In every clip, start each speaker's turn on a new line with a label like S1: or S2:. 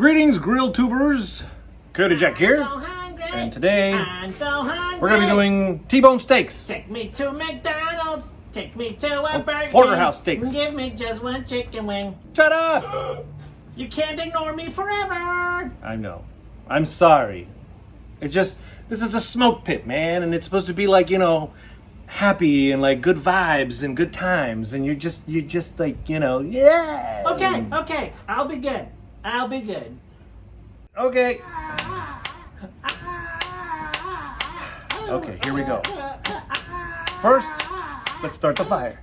S1: Greetings, grill tubers. Coyote Jack here,
S2: So hungry,
S1: and today
S2: I'm so hungry.
S1: we're gonna be doing T-bone steaks.
S2: Take me to McDonald's. Take me to a Burger King.
S1: Porterhouse steaks.
S2: Give me just one chicken wing.
S1: Shut up!
S2: You can't ignore me forever.
S1: I know. I'm sorry. This is a smoke pit, man, and it's supposed to be like, you know, happy and like good vibes and good times, and you're just like, you know, yeah.
S2: Okay. I'll be good.
S1: Okay. Okay, here we go. First, let's start the fire.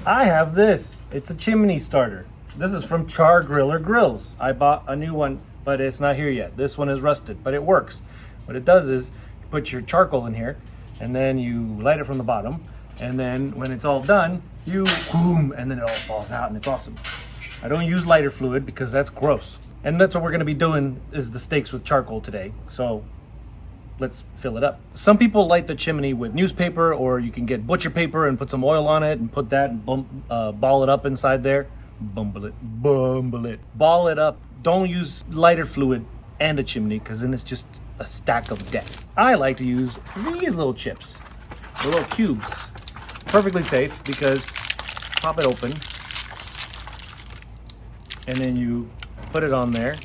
S1: I have this. It's a chimney starter. This is from CharGriller Grills. I bought a new one, but it's not here yet. This one is rusted, but it works. What it does is you put your charcoal in here, and then you light it from the bottom, and then when it's all done, you boom, and then it all falls out, and it's awesome. I don't use lighter fluid because that's gross. And that's what we're gonna be doing is the steaks with charcoal today. So let's fill it up. Some people light the chimney with newspaper, or you can get butcher paper and put some oil on it and put that and ball it up inside there. Bumble it. Ball it up. Don't use lighter fluid and a chimney, because then it's just a stack of death. I like to use these little chips, the little cubes. Perfectly safe because pop it open and then you put it on there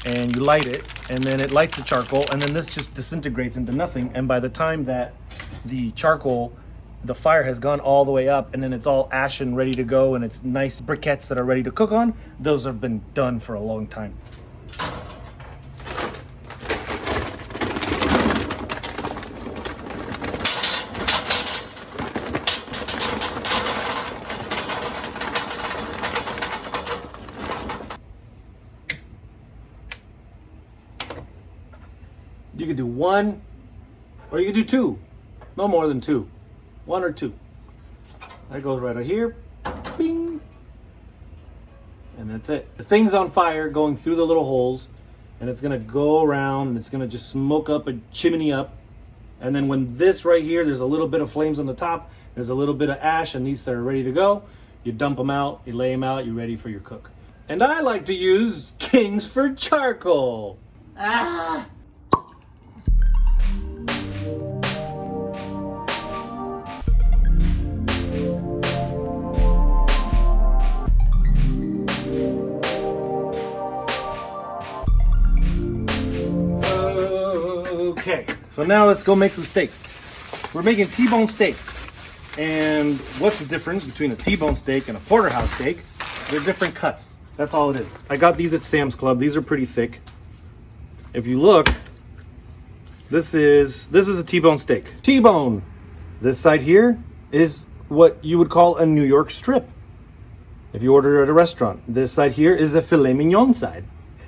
S1: and you light it, and then it lights the charcoal, and then this just disintegrates into nothing. And by the time that the charcoal, the fire has gone all the way up, and then it's all ashen, ready to go, and it's nice briquettes that are ready to cook on, those have been done for a long time. You could do one, or you could do two. No more than two. One or two. That goes right here. Bing. And that's it. The thing's on fire going through the little holes, and it's gonna go around, and it's gonna just smoke up a chimney up. And then when this right here, there's a little bit of flames on the top, there's a little bit of ash, and these that are ready to go, you dump them out, you lay them out, you're ready for your cook. And I like to use Kingsford Charcoal. Okay, so now let's go make some steaks. We're making T-bone steaks. And what's the difference between a T-bone steak and a porterhouse steak? They're different cuts. That's all it is. I got these at Sam's Club. These are pretty thick. If you look, this is a T-bone steak. T-bone. This side here is what you would call a New York strip if you order it at a restaurant. This side here is the filet mignon side.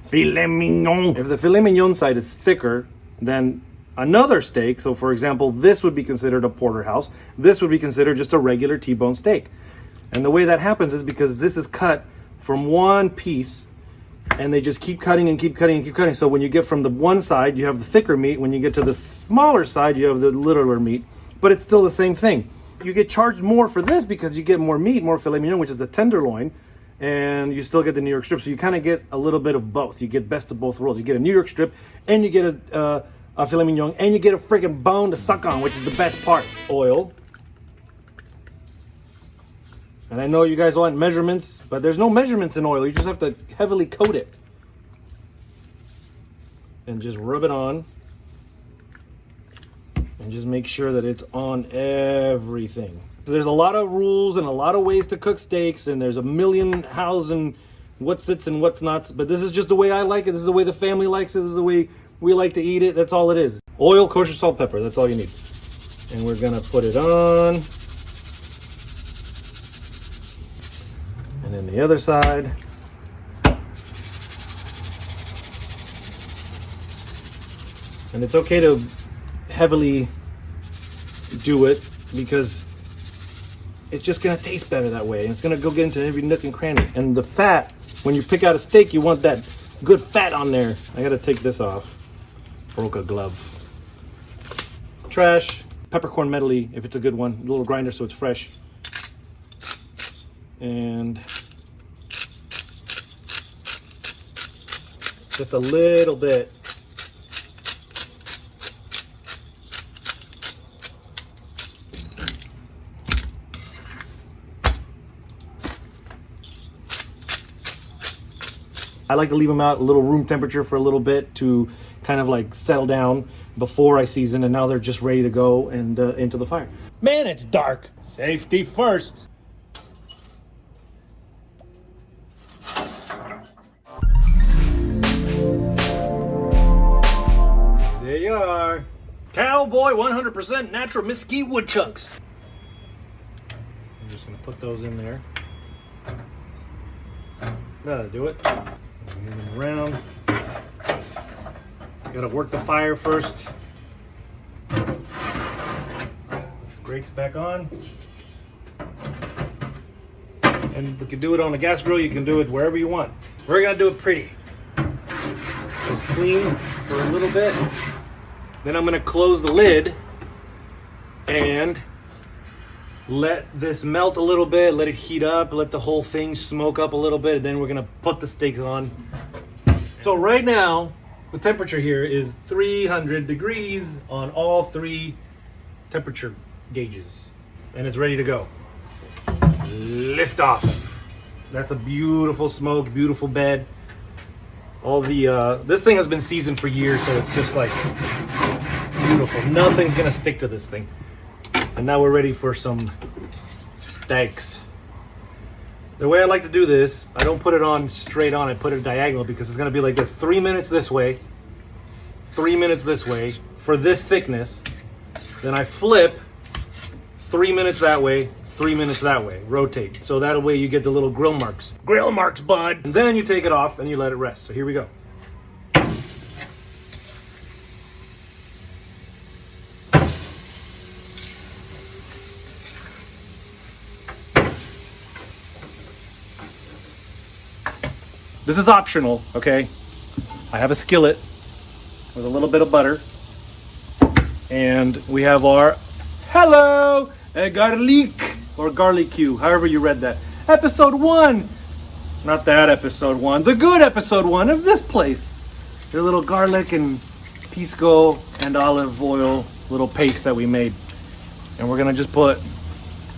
S1: Filet mignon. If the filet mignon side is thicker than another steak, so for example, this would be considered a porterhouse, this would be considered just a regular T-bone steak. And the way that happens is because this is cut from one piece, and they just keep cutting and keep cutting and keep cutting. So when you get from the one side, you have the thicker meat. When you get to the smaller side, you have the littler meat, but it's still the same thing. You get charged more for this because you get more meat, more filet mignon, which is the tenderloin, and you still get the New York strip. So you kind of get a little bit of both. You get best of both worlds. You get a New York strip, and you get a filet mignon, and you get a freaking bone to suck on, which is the best part. Oil. And I know you guys want measurements, but there's no measurements in oil. You just have to heavily coat it. And just rub it on. And just make sure that it's on everything. There's a lot of rules and a lot of ways to cook steaks, and there's a million hows and what sits and what's not. But this is just the way I like it. This is the way the family likes it. This is the way we like to eat it. That's all it is. Oil, kosher, salt, pepper. That's all you need. And we're gonna put it on. And then the other side. And it's okay to heavily do it because it's just gonna taste better that way. And it's gonna go get into every nook and cranny. And the fat, when you pick out a steak, you want that good fat on there. I gotta take this off. Broke a glove. Trash. peppercorn medley if it's a good one. A little grinder so it's fresh. And just a little bit. I like to leave them out a little room temperature for a little bit to kind of like settle down before I season, and now they're just ready to go and into the fire. Man, it's dark. Safety first. There you are. Cowboy 100% natural mesquite wood chunks. I'm just gonna put those in there. That'll do it. Move them around. Gotta work the fire first. Grates back on. And we can do it on the gas grill, you can do it wherever you want. We're gonna do it pretty. Just clean for a little bit. Then I'm gonna close the lid and let this melt a little bit, let it heat up, let the whole thing smoke up a little bit, and then we're gonna put the steaks on. So right now, the temperature here is 300 degrees on all 3 temperature gauges, and it's ready to go. Lift off. That's a beautiful smoke, beautiful bed. All the, this thing has been seasoned for years, so it's just like beautiful. Nothing's gonna stick to this thing. And now we're ready for some steaks. The way I like to do this, I don't put it on straight on, I put it diagonal because it's gonna be like this. 3 minutes this way, 3 minutes this way for this thickness. Then I flip 3 minutes that way, 3 minutes that way, rotate. So that way you get the little grill marks. Grill marks, bud. And then you take it off and you let it rest. So here we go. This is optional, okay? I have a skillet with a little bit of butter. And we have our, hello, garlic, or garlic Q, however you read that. Episode 1, not that episode 1, the good episode 1 of this place. The little garlic and pisco and olive oil little paste that we made. And we're gonna just put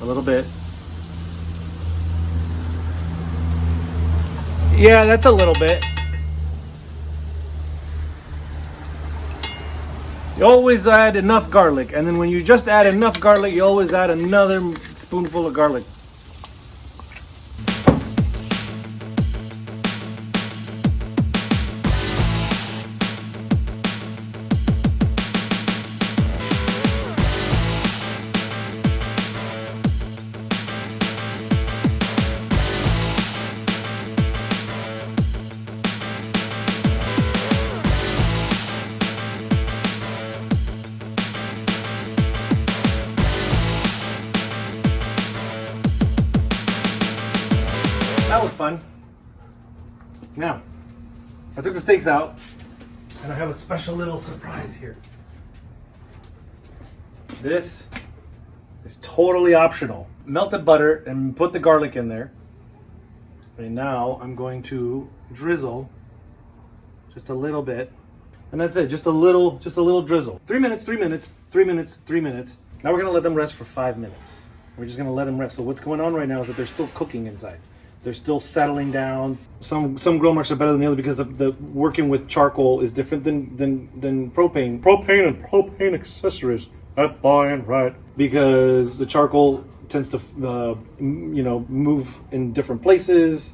S1: a little bit. Yeah, that's a little bit. You always add enough garlic, and then when you just add enough garlic, you always add another spoonful of garlic. That was fun. Now, I took the steaks out, and I have a special little surprise here. This is totally optional. Melted butter and put the garlic in there. And now I'm going to drizzle just a little bit. And that's it, just a little drizzle. 3 minutes, 3 minutes, 3 minutes, 3 minutes. Now we're gonna let them rest for 5 minutes. We're just gonna let them rest. So what's going on right now is that they're still cooking inside. They're still settling down. Some grill marks are better than the other because the working with charcoal is different than propane. Propane and propane accessories at Buy and Right. Because the charcoal tends to move in different places,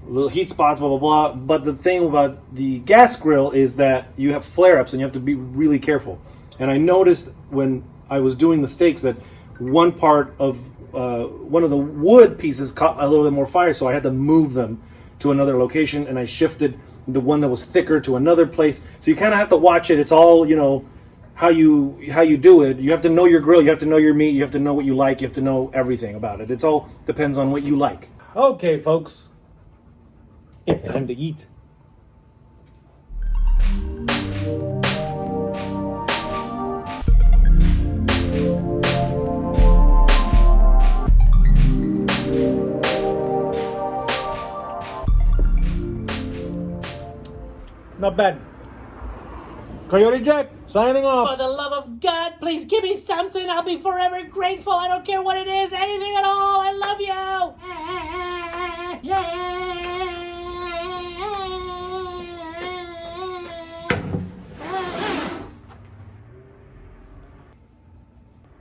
S1: little heat spots, blah blah blah. But the thing about the gas grill is that you have flare-ups and you have to be really careful. And I noticed when I was doing the steaks that one part of one of the wood pieces caught a little bit more fire, so I had to move them to another location, and I shifted the one that was thicker to another place. So you kind of have to watch it. It's all, how you do it. You have to know your grill, you have to know your meat, you have to know what you like, you have to know everything about it. It's all depends on what you like. Okay, folks, it's time to eat. not bad. Coyote Jack, signing
S2: For
S1: off.
S2: the love of God, please give me something. I'll be forever grateful. I don't care what it is, anything at all. I love you.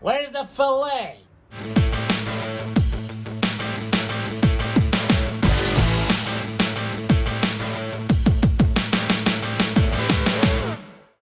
S2: Where's the fillet?